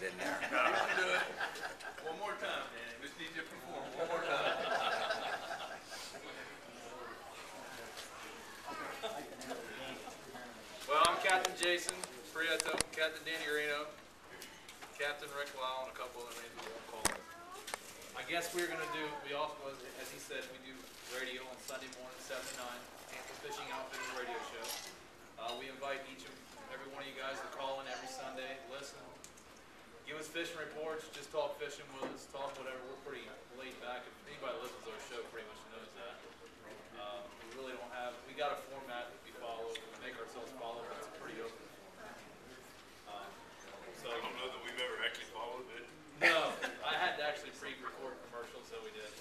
that in there. Do it. One more time, man. We just need you to perform one more time. Well, I'm Captain Jason Prieto, Captain Danny Reno, Captain Rick Lyle, and a couple other names we won't call them. I guess we're going to do, we also, as he said, we do radio on Sunday morning, 7 to 9, Tampa Fishing Outfitters radio show. We invite each and every one of you guys to call in every Sunday, listen, give us fishing reports, just talk fishing with us, talk whatever. We're pretty laid back. If anybody listens to our show pretty much knows that. We really don't have, we got a format that we follow, we make ourselves follow, but it's pretty open. So I don't know that we've ever actually followed it. No, I had to actually pre-record commercials, so we did.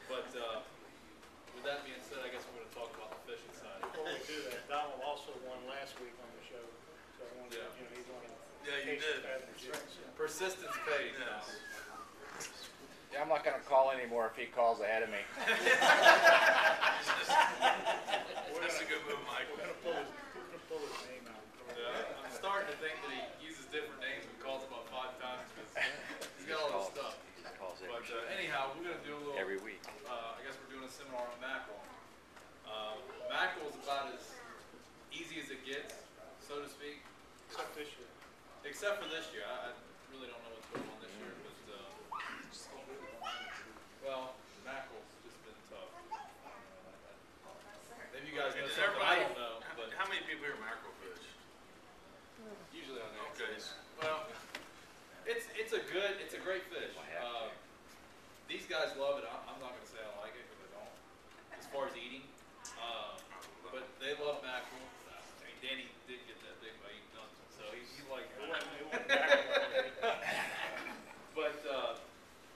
But with that being said, I guess we're going to talk about the fishing side. Before we do that, Donald also won last week on the show. So I wanted to, he won. Yeah, you did. Persistence pays. Yes. Yeah, I'm not going to call anymore if he calls ahead of me. That's a good move, Mike. We're going to pull his name out. Yeah, I'm starting to think that he uses different names and calls about 5 times because he's got all this stuff. But anyhow, we're going to do a little, Every week. I guess we're doing a seminar on mackerel. Mackerel is about as easy as it gets, so to speak. Except this year. Except for this year. I really don't know what's going on this year, but well, mackerel's just been tough. Maybe you guys know something I don't know. But How many people here mackerel fish? usually on that. Okay. Well, it's a great fish. These guys love it. I'm not going to say I like it because I don't. As far as eating, but they love mackerel. I mean, Danny did get that big by eating nothing, so he liked it. But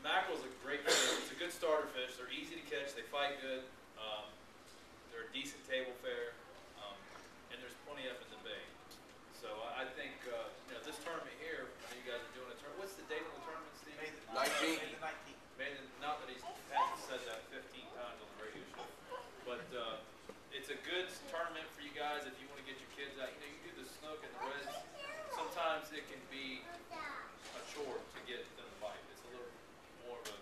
mackerel's a great fish. It's a good starter fish. They're easy to catch. They fight good. They're a decent table fare, and there's plenty of them in the bay. So I think this tournament here. I know you guys are doing a tournament. What's the date of the tournament, Steve? May 19th. Not that he hasn't said that 15 times on the radio show, but it's a good tournament for you guys if you want to get your kids out. You do the snook and the reds. Sometimes it can be a chore to get them to bite. It's a little more of a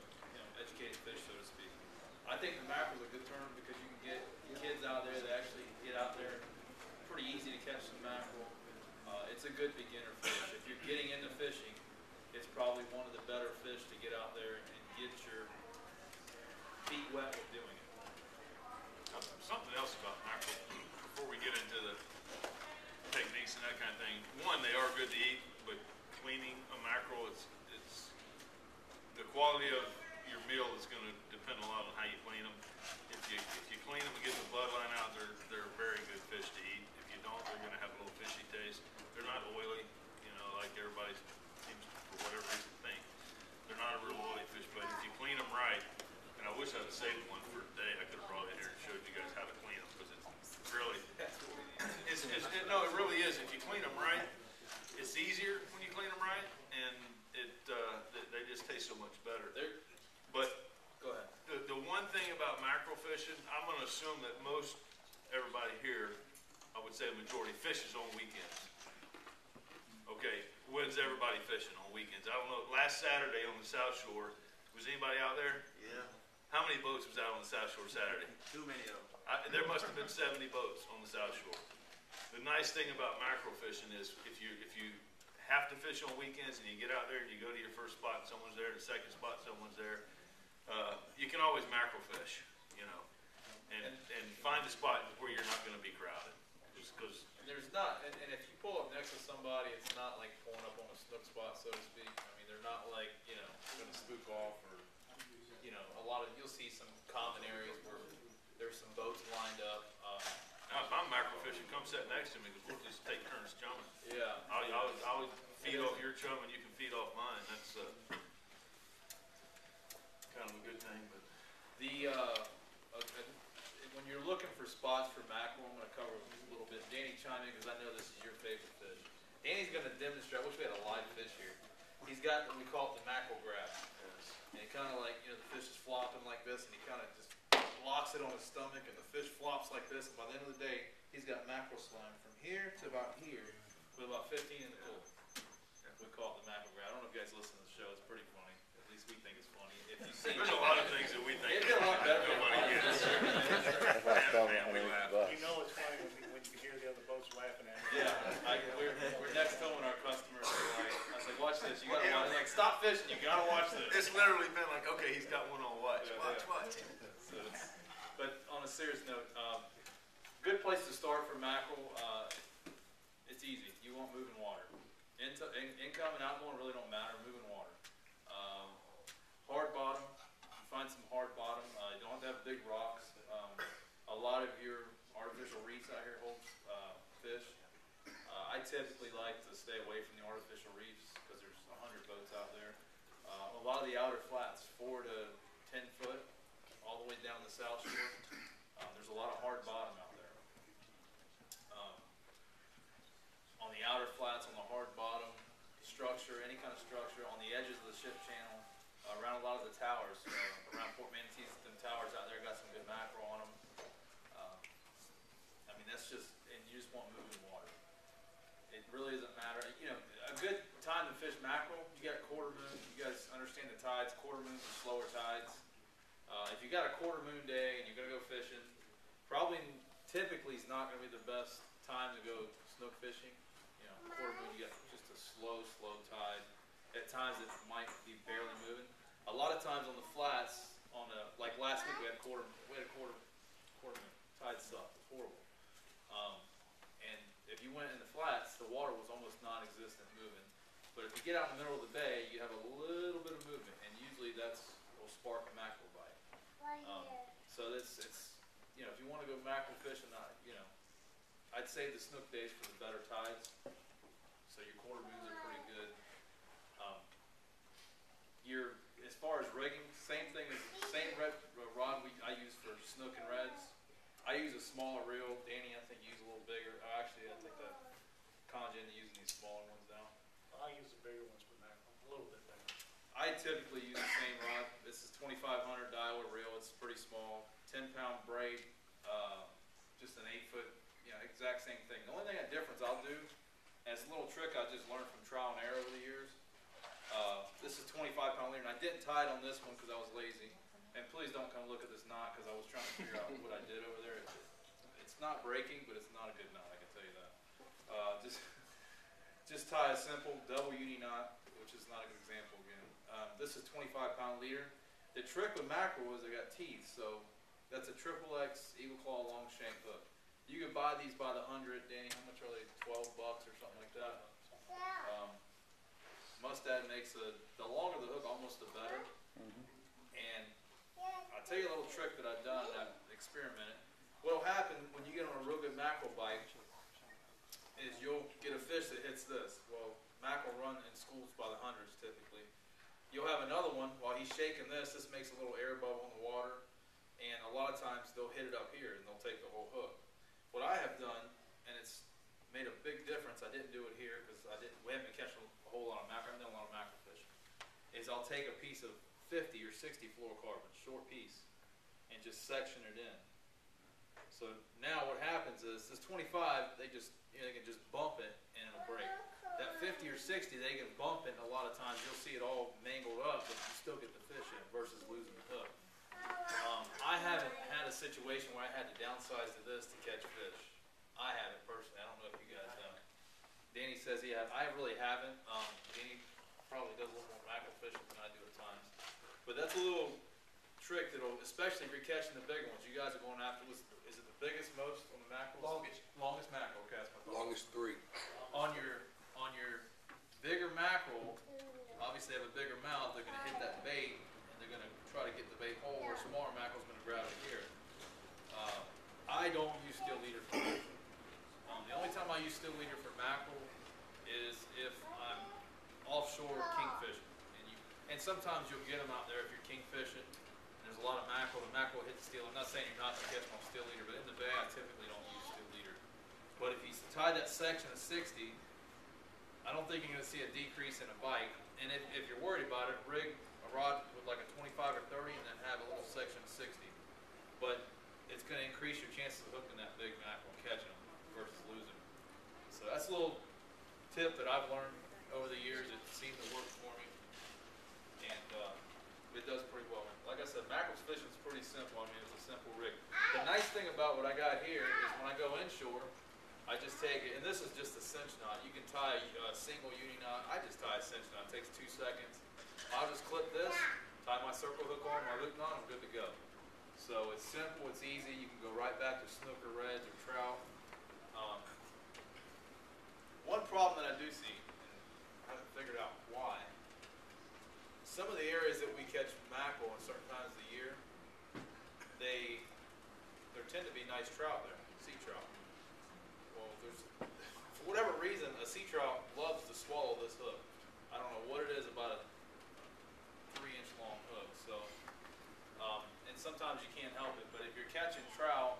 educated fish, so to speak. I think the mackerel's a good tournament because you can get kids out there that actually get out there. Pretty easy to catch some mackerel. It's a good beginner fish. If you're getting into fishing, it's probably one of the better fish to get out there and get your feet wet with doing it. Something else about mackerel before we get into the techniques and that kind of thing. One, they are good to eat, but cleaning a mackerel, it's the quality of your meal is going to depend a lot on how you clean them. If you clean them and get the bloodline out, they're a very good fish to eat. If you don't, they're going to have a little fishy taste. They're not oily, like everybody seems to, for whatever reason, think. They're not a real oily fish, but if you clean them right, and I wish I had saved one for today, I could have brought it here and showed you guys how to clean them because it's really, no, it really is. If you clean them right, it's easier when you clean them right, and they just taste so much better. But Go ahead. the one thing about mackerel fishing, I'm going to assume that everybody here, I would say a majority, fishes on weekends. Okay, when's everybody fishing on weekends? I don't know. Last Saturday on the South Shore, was anybody out there? Yeah, How many boats was out on the South Shore Saturday? too many of them. There must have been 70 boats on the South Shore. The nice thing about mackerel fishing is if you have to fish on weekends and you get out there and you go to your first spot and someone's there, the second spot someone's there, you can always mackerel fish, and find a spot where you're not going to be crowded. Just because. There's not, and if you pull up next to somebody, it's not like pulling up on a snook spot, so to speak. I mean, they're not like, going to spook off or, you'll see some common areas where there's some boats lined up. Now, if I'm mackerel fishing, come sit next to me because we'll just take turns chumming. Yeah. I'll feed off your chum and you can feed off mine. That's kind of a good thing. But when you're looking for spots for mackerel, I'm going to cover a little bit. Danny, chime in because I know this is your favorite fish. Danny's going to demonstrate. I wish we had a live fish here. He's got what we call it the mackerel grab. yes. And it kind of like, the fish is flopping like this, and he kind of just locks it on his stomach, and the fish flops like this. And by the end of the day, he's got mackerel slime from here to about here with about 15 in the pool. We call it the mackerel grab. I don't know if you There's a lot of things that we think. It'd be a lot better. Nobody gets. That's why I spelled it And we underneath laugh. the bus. You know it's funny when you hear the other boats laughing at you. Yeah, we're next filming our customers. I was like, watch this. You gotta watch. Like, stop fishing. You gotta watch this. It's literally been like, okay, he's got one on watch. Yeah, Watch, yeah. watch. So but on a serious note, good place to start for mackerel. It's easy. You want moving water. Income and outgoing really don't matter. Moving water. Hard bottom. You find some hard bottom. You don't have to have big rocks. A lot of your artificial reefs out here hold fish. I typically like to stay away from the artificial reefs because there's 100 boats out there. A lot of the outer flats, 4 to 10 foot, all the way down the South Shore. There's a lot of hard bottom out there. On the outer flats, on the hard bottom, structure, any kind of structure, on the edges of the ship channel, around a lot of the towers, around Port Manatee's, them towers out there got some good mackerel on them. I mean, that's just, and you just want moving water. It really doesn't matter. You know, a good time to fish mackerel, you got quarter moon, you guys understand the tides, quarter moons are slower tides. If you got a quarter moon day and you're gonna go fishing, probably typically is not gonna be the best time to go snook fishing. You know, quarter moon, you got just a slow tide. At times it might be barely moving. A lot of times on the flats, like last week we had a quarter moon. Tide sucked, it's horrible. And if you went in the flats, the water was almost non-existent moving. But if you get out in the middle of the bay, you have a little bit of movement, and usually will spark a mackerel bite. So it's you know, if you want to go mackerel fishing, I'd save the snook days for the better tides. So your quarter moons are pretty good. As far as rigging, same rod I use for snook and reds. I use a smaller reel. Danny, I think, used a little bigger. Actually, I think that Conjin using these smaller ones now. I use the bigger ones for mackerel, a little bit bigger. I typically use the same rod. This is 2500 diameter reel. It's pretty small. 10-pound braid. Just an 8-foot. Exact same thing. The only thing that difference I'll do, and it's a little trick I just learned from trial and error over the years. This is 25-pound leader, and I didn't tie it on this one because I was lazy. And please don't come look at this knot because I was trying to figure out what I did over there. It's not breaking, but it's not a good knot, I can tell you that. Just tie a simple double uni knot, which is not a good example again. This is 25-pound leader. The trick with mackerel is they got teeth, so that's a XXX Eagle Claw long shank hook. You can buy these by the 100. Danny, how much are they? $12 or something like that. Mustad makes the longer the hook, almost the better. And I'll tell you a little trick that I've done, I've experimented. What'll happen when you get on a real good mackerel bite is you'll get a fish that hits this. Well, mackerel run in schools by the hundreds typically. You'll have another one while he's shaking this makes a little air bubble in the water, and a lot of times they'll hit it up here and they'll take the whole hook. What I have done, and it's made a big difference, I didn't do it here because we haven't been catching a whole lot of mackerel, I haven't done a lot of mackerel fishing, is I'll take a piece of 50 or 60 fluorocarbon, short piece, and just section it in. So now what happens is this 25, they can just bump it and it'll break. That 50 or 60, they can bump it, and a lot of times you'll see it all mangled up, but you still get the fish in versus losing the hook. I haven't had a situation where I had to downsize to this to catch fish. I haven't personally. I don't know if you guys have. Danny says he has. I really haven't. Danny probably does a little more mackerel fishing than I do at times. But that's a little trick that'll, especially if you're catching the bigger ones. You guys are going after. Is it the biggest most on the mackerels? Longest mackerel. Okay, that's my thought. Longest 3. On your bigger mackerel, obviously they have a bigger mouth. They're going to hit that bait, and they're going to try to get the bait hole. Where smaller mackerel's going to grab it here. I don't use steel leader for mackerel. The only time I use steel leader for mackerel is if I'm offshore kingfishing, and sometimes you'll get them out there if you're kingfishing. There's a lot of mackerel. The mackerel hit the steel. I'm not saying you're not going to catch them on steel leader, but in the bay I typically don't use steel leader. But if you tie that section of 60, I don't think you're going to see a decrease in a bite. And if you're worried about it, rig a rod with like a 25 or 30 and then have a little section of 60. But it's going to increase your chances of hooking that big mackerel and catching them versus losing them. So that's a little tip that I've learned over the years. It seems to work for me. And it does pretty well. simple. I mean, it's a simple rig. The nice thing about what I got here is when I go inshore, I just take it, and this is just a cinch knot. You can tie a single uni knot. I just tie a cinch knot. It takes 2 seconds. I'll just clip this, tie my circle hook on, my hook knot, I'm good to go. So it's simple, it's easy. You can go right back to snook or reds or trout. One problem that I do see, and I haven't figured out why, some of the areas that we catch mackerel at certain times of the year, there tend to be nice trout there, sea trout. Well, for whatever reason, a sea trout loves to swallow this hook. I don't know what it is about a 3-inch long hook. So, and sometimes you can't help it. But if you're catching trout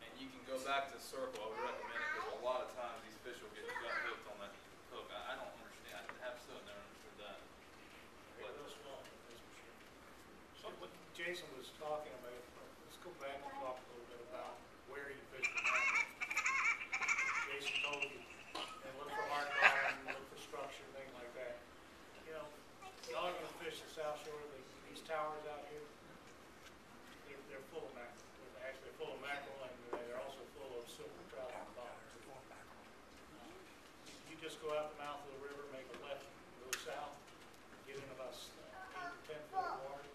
and you can go back to the circle, I would recommend it because a lot of times these fish will get gut hooked on that hook. I don't understand. I have still never understood that. They're real small, that's for sure. So what Jason was talking about, let's go back and talk a little bit about where you fish the mackerel. Jason told you, and look for hard bottom, look for structure, things like that. You know, y'all are gonna fish the South Shore, these towers out here, they're full of mackerel. They're actually full of mackerel, and they're also full of silver trout on the bottom. You just go out the mouth of the river, make a left, go south, get in about 8 to 10 foot of water.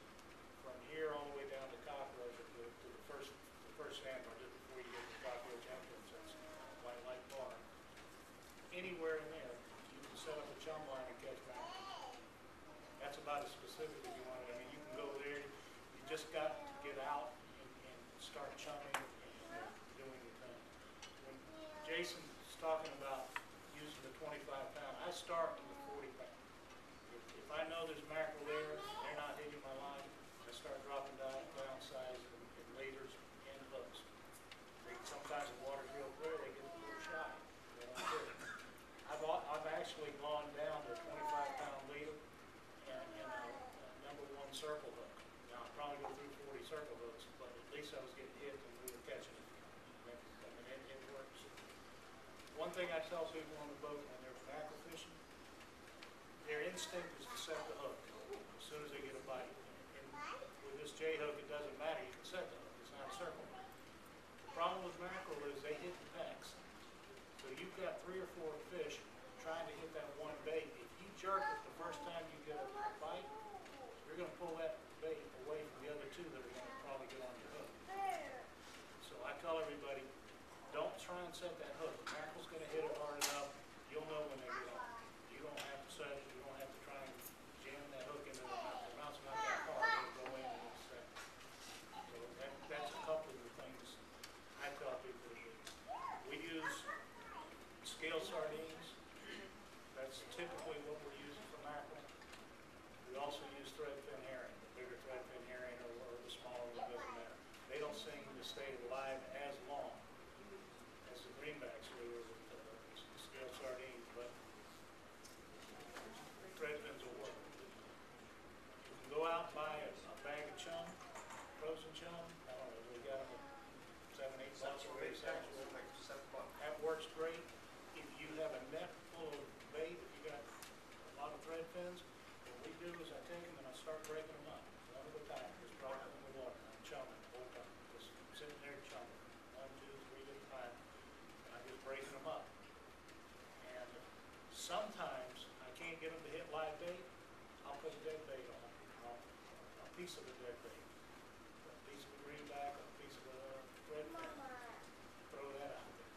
From here all the way down to Cockroach, to the first sandbar, just before you get to the Cockroach entrance, that's White Light Bar. Anywhere in there, you can set up a chum line and catch mackerel. That's about as specific as you want it. I mean, you can go there, you just got to get out and start chumming and doing your thing. When Jason's talking about using the 25-pound, I start with the 40-pound. If I know there's mackerel there, they're not hitting my line, I start dropping down size and leaders and hooks. Sometimes the water's real clear, they get a little shy. They don't fit. I've actually gone down to a 25-pound leader and a #1 circle hook. Now I probably go through 40 circle hooks, but at least I was getting hit and we were catching it. I mean, it works. One thing I tell people on the boat when they're mackerel fishing, their instinct is to set the hook as soon as they get a bite. And with this J hook, it doesn't matter. You can set the hook. It's not a circle hook. The problem with mackerel is they hit the packs. So you've got 3 or 4 fish trying to hit that one bait. If you jerk it the first time you get a bite, you're going to pull that bait away from the other 2 that are going to probably get on your hook. So I tell everybody, don't try and set that hook. The mackerel's going to hit it hard enough. You'll know when they get on. You don't have to set it. You don't have to try and jam that hook into the mouth. The mouth's not that hard. It'll go in and it's set. So that's a couple of the things I tell people to do. We use scale sardines. That's typically what we're using for mackerel. We also use threadfin herring, the bigger threadfin herring or the smaller one, doesn't matter. They don't seem to stay alive as long as the greenbacks do or the scale sardines, but threadfins will work. You can go out and buy a bag of chum, frozen chum. I don't know, we got them at $7, $8 a bag. That works great. If you have a net full of bait, if you got a lot of thread fins, what we do is I take them and I start breaking them up. One at a time, just drop them in the water. I'm chumming the whole time. Just sitting there chumming. 1, 2, 3 at a time. And I'm just breaking them up. And sometimes I can't get them to hit live bait. I'll put a dead bait on them. A piece of the dead bait. A piece of the greenback, a piece of the thread fin. Throw that out there.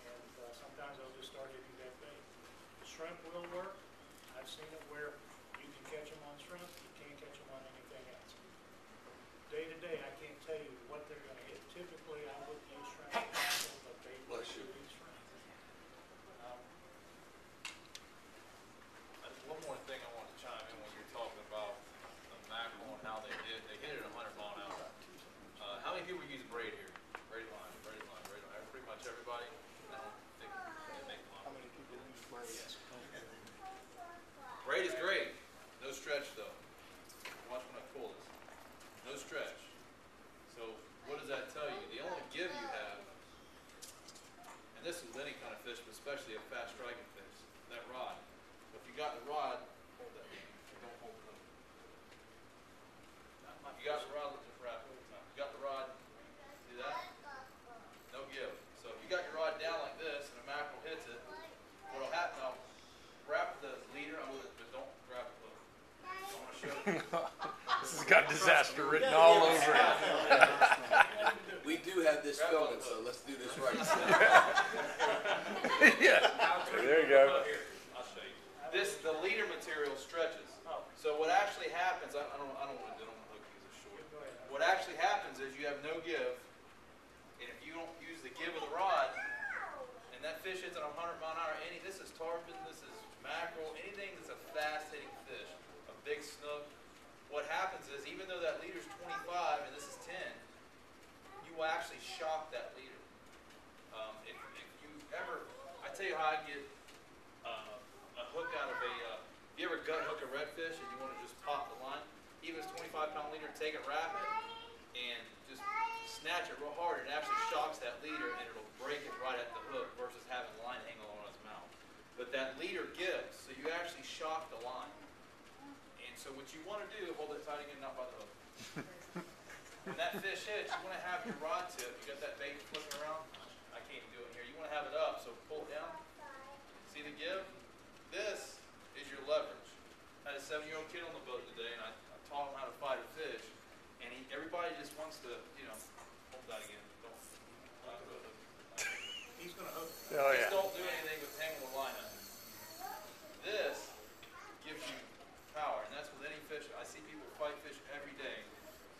And sometimes I'll just start hitting dead bait. The shrimp will work. I've seen it where you can catch them on shrimp, you can't catch them on anything else. Day to day, I can't tell you what they're going to hit. Typically, I would use shrimp, but they will use shrimp. One more thing I want to chime in when you're talking about the mackerel and how they hit it at 100 mile an hour. How many people use braid here? Braid line. Pretty much everybody. I don't think they make line. How many people use braids? Braid is great. No stretch though. Watch when I pull this. No stretch. So what does that tell you? The only give you have, and this is with any kind of fish, but especially a fast striking fish, that rod. So if you got the rod, hold that. Don't hold the hook. You got the rod. Disaster written all over it. We do have this filming, so let's do this right. Yeah. There you go. Here, I'll show you. The leader material stretches. So what actually happens, I don't want to hook these are short. What actually happens is you have no give, and if you don't use the give of the rod, and that fish hits at 100-mile-an-hour, this is tarpon, this is mackerel, anything that's a fast-hitting fish, a big snook. What happens is, even though that leader's 25 and this is 10, you will actually shock that leader. If you ever, I tell you how I get a hook out of you ever gut hook a redfish and you want to just pop the line? Even if it's 25-pound leader, take it, wrap it, and just snatch it real hard. It actually shocks that leader and it'll break it right at the hook versus having the line hang on its mouth. But that leader gives, so you actually shock the line. And so what you want to do, hold it tight again, not by the hook. When that fish hits, you want to have your rod tip. You got that bait flipping around? I can't even do it here. You want to have it up, so pull it down. See the give? This is your leverage. I had a 7-year-old kid on the boat today, and I taught him how to fight a fish. And everybody just wants to, hold that again. He's gonna hook. Oh, yeah. Just don't do anything with hanging the line up. This gives you power, and that's with any fish. I see people fight fish every day,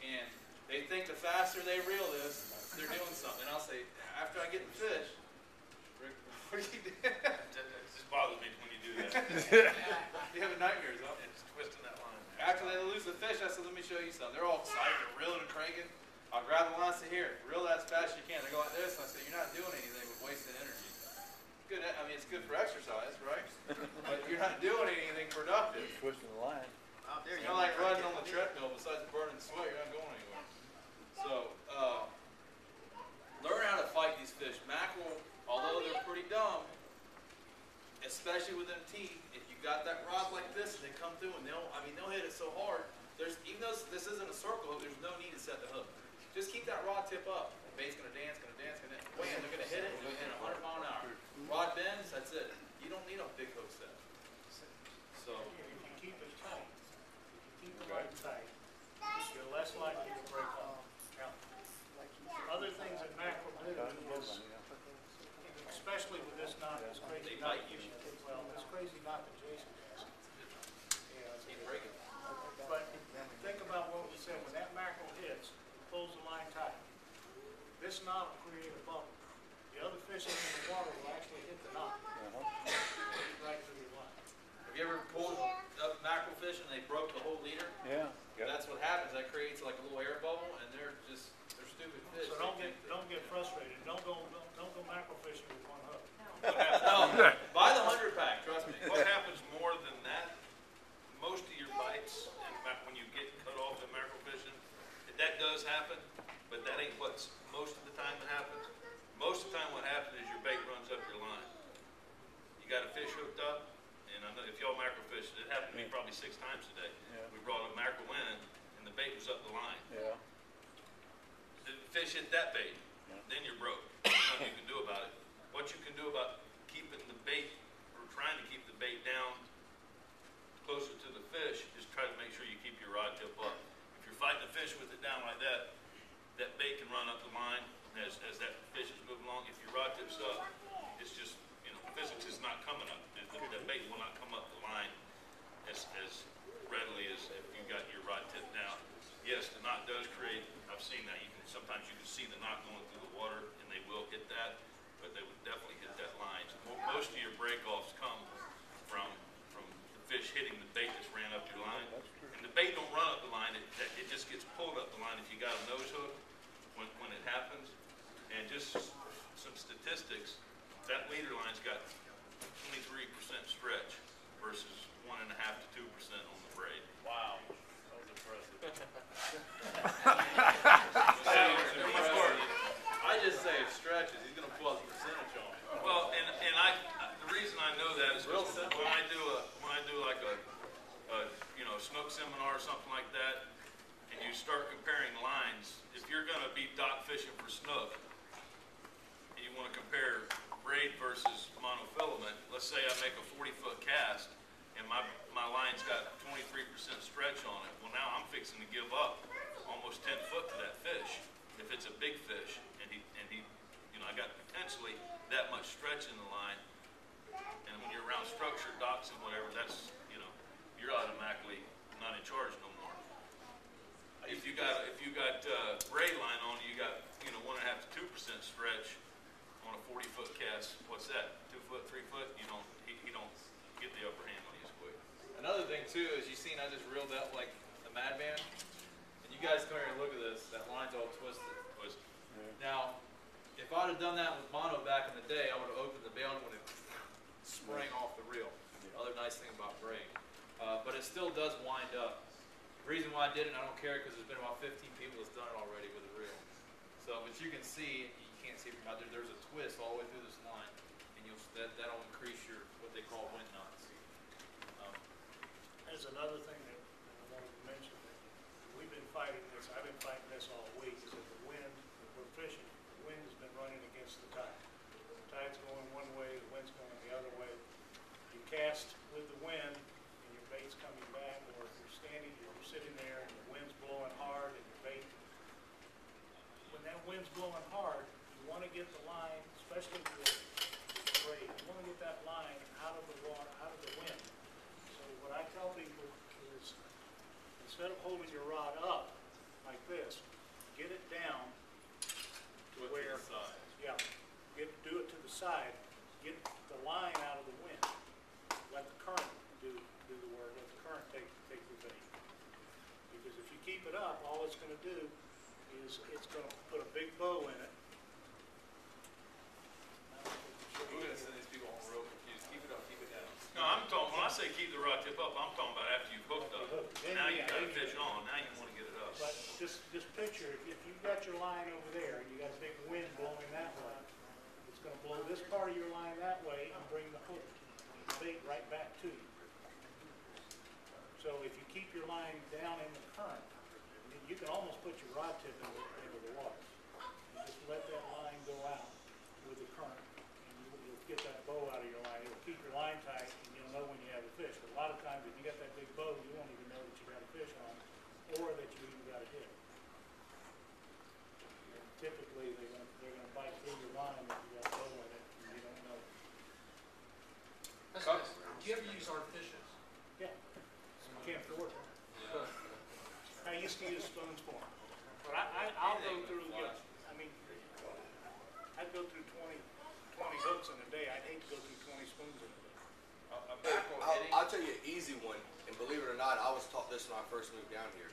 and they think the faster they reel this, they're doing something. And I'll say, after I get the fish, Rick, what are you doing? It just bothers me when you do that. You have nightmares, huh? It's twisting that line. After they lose the fish, I said, let me show you something. They're all excited, they're reeling and cranking. I'll grab the line and say, here, reel that as fast as you can. They go like this, and I say, you're not doing anything but wasting energy. Good, I mean, it's good for exercise, right? But you're not doing anything productive. Twisting the line. It's kind of like running on the treadmill. Besides burning sweat, you're not going anywhere. So, learn how to fight these fish. Mackerel, although they're pretty dumb, especially with them teeth, if you got that rod like this, and they come through and they'll hit it so hard. Even though this isn't a circle hook, there's no need to set the hook. Just keep that rod tip up. The bait's gonna dance, wham, they're gonna hit it, and they're gonna hit 100-mile-an-hour. Rod bends, that's it. You don't need a big hook set. So, If you keep it tight, keep the line tight, you're less likely to break off. Now, other things that mackerel do is, especially with this knot, this crazy knot. Well, this crazy knot that Jason has. keep breaking. But think about what we said, when that mackerel hits, pulls the line tight. This knot will create a bubble. The other fish in the water will actually hit the knot. Right through your line. Have you ever pulled up mackerel fish and they broke the whole leader? Yeah. That's what happens. That creates like a little air bubble, and they're stupid fish. So They don't get frustrated. Don't go mackerel fishing with one hook. No, buy the 100-pack. Trust me. What happens more than that, most of your bites, when you get cut off in mackerel fishing, that does happen, but that ain't what's most of the time that happens. Most of the time what happens is your bait runs up your line. You got a fish hooked up, and I know if y'all mackerel fish, it happened to me probably 6 times today. Yeah. We brought a mackerel in, and the bait was up the line. Yeah. The fish hit that bait, then you're broke. Nothing you can do about it. What you can do about keeping the bait, or trying to keep the bait down closer to the fish, is try to make sure you keep your rod tip up. If you're fighting the fish with it down like that, that bait can run up the line as that fish is moving along. If your rod tip's up, it's just, physics is not coming up. That bait will not come up the line as readily as if you got your rod tip down. Yes, the knot does create, I've seen that. Sometimes you can see the knot going through the water, and they will hit that, but they would definitely hit that line. Most of your break-offs come from the fish hitting the bait that's ran up your line. And the bait don't run up the line, it just gets pulled up the line if you got a nose hook when it happens. And just some statistics, that leader line's got 23% stretch versus 1.5 to 2% on the braid. Wow. That was impressive. I just say it stretches. He's going to pull out the percentage on it. Well, and the reason I know that is because when I do like a snook seminar or something like that, and you start comparing lines, if you're going to be dock fishing for snook, and you want to compare braid versus monofilament, let's say I make a 40-foot cast, and my line's got 23% stretch on it. Well, now I'm fixing to give up almost 10 foot to that fish. If it's a big fish, and he, you know, I got potentially that much stretch in the line. And when you're around structured docks and whatever, that's, you know, you're automatically not in charge no more. If you got ray line on, you got, you know, 1.5 to 2% stretch on a 40-foot cast. What's that? 2 foot, 3 foot? You don't, he don't get the upper hand when he's quick. Another thing too is you seen I just reeled out like the Madman, and you guys come here and look at this. That line's all twisted. Now, if I'd have done that with mono back in the day, I would have opened the bail and would have sprang off the reel. Other nice thing about braid, but it still does wind up. The reason why I did it, I don't care, because there's been about 15 people that's done it already with a reel. So, but you can see, you can't see from out there, there's a twist all the way through this line, and that'll increase your what they call wind knots. There's another thing that I wanted to mention, that we've been fighting this, I've been fighting this all week, is that the wind, we're fishing, the wind has been running against the tide. The tide's going one way, the wind's going the other way. You cast with the wind, and your bait's coming back, or if you're standing, you're sitting there, and the wind's blowing hard, and your bait, when that wind's blowing hard, you want to get the line, especially with braid, you want to get that line out of the water, out of the wind. So what I tell people is, instead of holding your rod up like this, get it down to where, yeah, do it to the side, get the line out of the wind. Let the current do the work, let the current take the bait. Because if you keep it up, all it's going to do is it's going to put a big bow in it. We're going to send these people home real confused. Keep it up, keep it down. No, I'm talking, when I say keep the rod tip up, I'm talking about after you've hooked up. Then, Now yeah, you got a then fish on, now you want to get it up. But just picture, if you've got your line over there, and you got a big wind blowing that way, it's going to blow this part of your line that way and bring the hook, the bait right back to you. So if you keep your line down in the current, you can almost put your rod tip into the water. You just let that line go out with the current, and you'll get that bow out of your line. It'll keep your line tight, and you'll know when you have a fish. But a lot of times, if you got that big bow, you won't even know that you got a fish on, or that you even got a hit. And typically, they're gonna bite through your line if you got a bow in it, and you don't know. Do you ever use artificials? Yeah, you can't afford it. I used to use spoons for them, but I'll go through, I mean, I'd go through 20 hooks in a day. I'd hate to go through 20 spoons in a day. I'll tell you an easy one, and believe it or not, I was taught this when I first moved down here.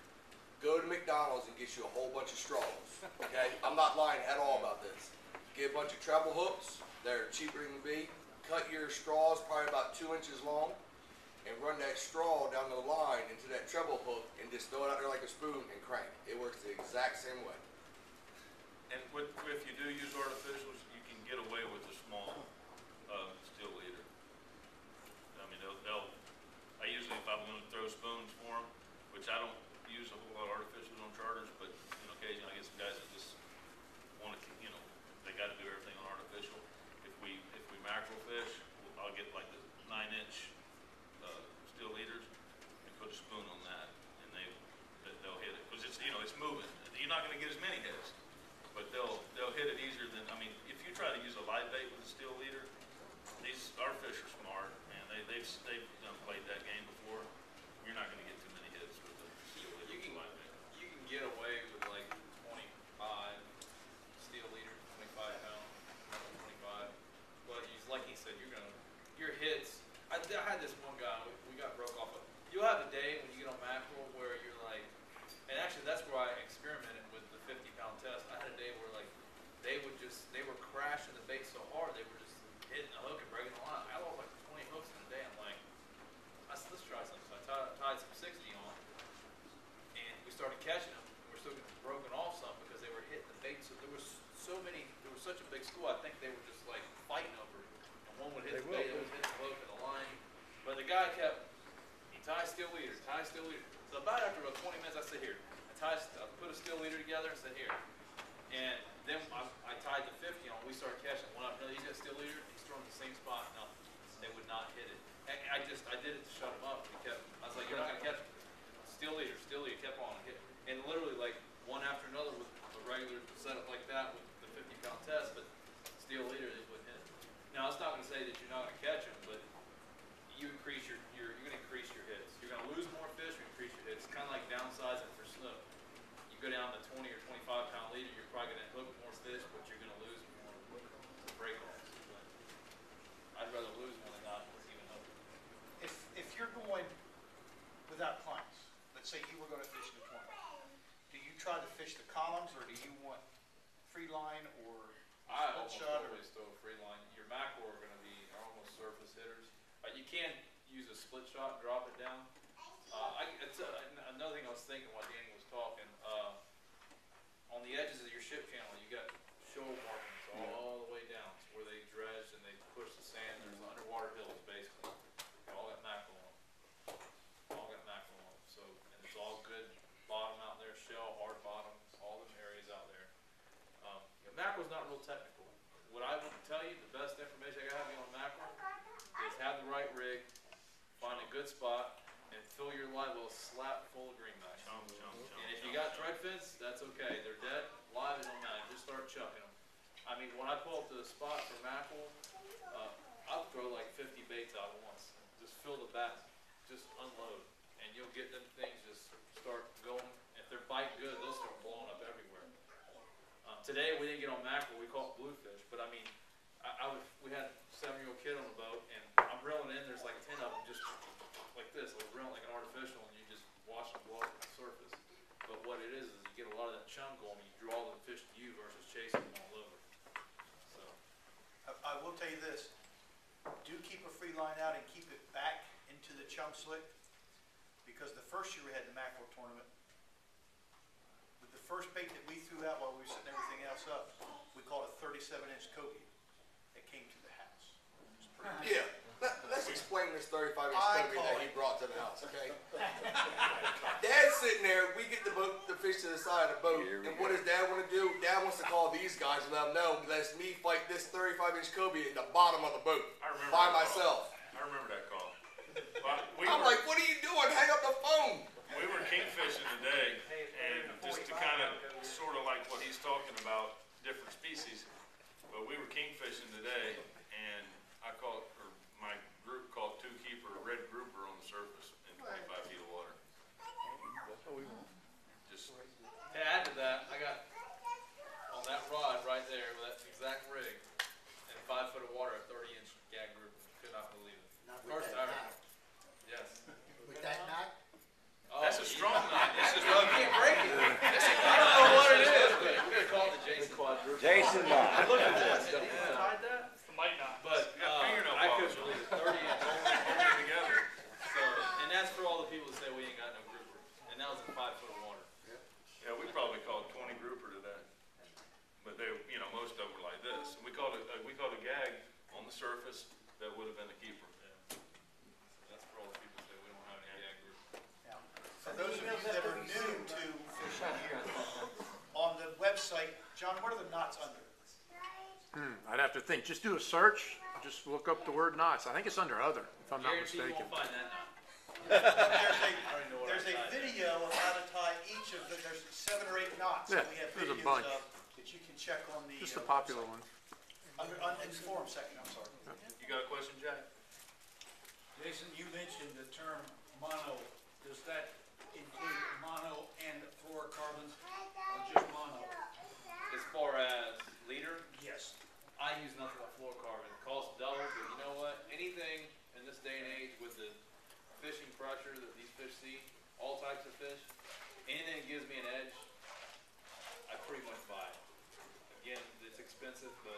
Go to McDonald's and get you a whole bunch of straws, okay? I'm not lying at all about this. Get a bunch of treble hooks, they're cheaper than be. Cut your straws probably about 2 inches long, and run that straw down the line into that treble hook, and just throw it out there like a spoon and crank. It works the exact same way. And if you do use artificials, you can get away with a small steel leader. I mean, I usually, if I'm going to throw spoons for them, which I don't use a whole lot of artificials on charters, but you know, occasionally I get some guys that just want to, you know, they got to do everything on artificial. If we mackerel fish, I'll get like the 9-inch steel leaders and put a spoon on that, and they'll hit it because it's, you know, it's moving. You're not going to get as many hits, but they'll hit it easier than, I mean, if you try to use a live bait with a steel leader, our fish are smart, man. They've played that game before. You're not going to get too many hits with a steel leader. You can get away with like 25 steel leader, 25 pound, 25. But like he said, your hits. I had this one guy, we got broke off of. You'll have a day when you get on mackerel where you're like, and actually that's where I experimented with the 50-pound test. I had a day where like they were crashing the bait so hard they were just hitting the hook and breaking the line. I lost like 20 hooks in a day. I'm like, let's try something. So I tied some 60 on, and we started catching them. We're still getting broken off some because they were hitting the bait. So there was such a big school. I think they were just like fighting over it. And one would hit the bait, the other would hit the hook and the line. But the guy he ties steel leader. So about after about 20 minutes, I said, here, I put a steel leader together and said, here. And then I tied the 50 on. We started catching. Went up, he's got a steel leader. He's throwing the same spot. No, they would not hit it. And I did it to shut him up. I was like, you're not going to catch Steel leader, kept on hit, and literally like one after another with a regular setup like that with the 50-pound test, but steel leader they wouldn't hit. Now it's not going to say that you're not going to catch them, but you're going to increase your hits. You're going to lose more fish, or increase your hits. It's kind of like downsizing for snook. You go down to 20 or 25-pound leader, you're probably going to hook more fish, but you're going to lose more break-offs. I'd rather lose more than not even hook. If you're going without clients, let's say you were going to fish the tournament, do you try to fish the columns, or do you want free line or I split almost shot? always throw a free line. Your mackerel are going to be almost surface hitters. You can use a split shot and drop it down. Another thing I was thinking while Danny was talking, on the edges of your ship channel, you got shoal markings all the way down to where they dredge and they push the sand. There's underwater hills, basically. They all got mackerel on them. So, and it's all good bottom out there, shell, hard bottom, all them areas out there. Mackerel's not real technical. What I want to tell you, the best information I got to have you on mackerel is have the right rig, find a good spot, and fill your live well slap full of greenbacks. And if you got thread fins, that's okay. They're dead, live, it don't matter. Just start chucking them. I mean, when I pull up to the spot for mackerel, I'll throw like 50 baits out at once. Just fill the bat, just unload, and you'll get them things just start going. If they're biting good, they'll start blowing up everywhere. Today we didn't get on mackerel, we caught bluefish, but I mean, we had a 7-year-old kid on the boat, and I'm reeling in, there's like 10 of them just like this, like reeling like an artificial, and you just watch them blow up on the surface. But what it is you get a lot of that chum going, and you draw the fish to you versus chasing them all over. So. I will tell you this, do keep a free line out and keep it back into the chum slick, because the first year we had the mackerel tournament, with the first bait that we threw out while we were setting everything else up, we caught a 37-inch cobia that came to the house. It was pretty Yeah. Let's explain this 35-inch cobia that he brought to the house, okay? Dad's sitting there, we get the fish to the side of the boat, and what does Dad want to do? Dad wants to call these guys and let them know, lets me fight this 35-inch cobia at the bottom of the boat by myself. I remember that call. I'm like, what are you doing? Hang up the phone. We were kingfishing today, and just to kind of sort of like what he's talking about, different species, but we were kingfishing today, and I caught, or my group caught 2 keeper red grouper on the surface in 25 feet of water. Just To add to that, I got on that rod right there with that exact rig and 5 foot of water, a 30-inch gag group. Could not believe it. First time. Yes. With that knot? Oh, that's a strong knot. This is You can't break it. I don't know what it is, but we're gonna call it the Jason quadruple. Jason knot. Look at this. Did you hide that? It might not. But fingernail I polish couldn't on believe it. 30 inch. holding it together. So, and that's for all the people that say we ain't got no grouper. And that was in 5 foot of water. Yeah, we probably caught 20 grouper today, but they, most of them were like this. And we caught a gag on the surface that would have been a keeper. That's for all the people that say we don't have any gag group. Now, for those of you that are new to fishing here, on the website, John, what are the knots under? I'd have to think. Just do a search. Just look up the word knots. I think it's under other, if I'm not Guarantee you mistaken. won't find that knot. There's a video of how to tie each of the, there's 7 or 8 knots Yeah, that we have there's a videos bunch. of that you can check on the Just the popular website. one. In the forum section, I'm sorry. You got a question, Jack? Jason, you mentioned the term mono. Does that include mono and fluorocarbons, or just mono? As far as leader, Yes. I use nothing but fluorocarbon. It costs double, but you know what? Anything in this day and age with the fishing pressure that these fish see, all types of fish, anything that gives me an edge, I pretty much buy it. Again, it's expensive, but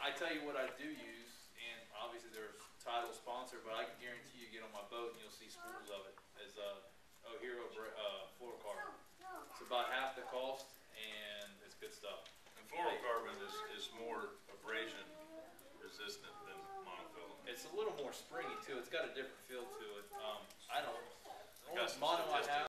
I tell you what I do use, and obviously there's title sponsor, but I can guarantee you get on my boat and you'll see schools of it, is O'Hero fluorocarbon. It's about half the cost, and it's good stuff. And fluorocarbon is more abrasion resistant than monofilament. It's a little more springy too. It's got a different feel to it. I don't. I got some Mono I have.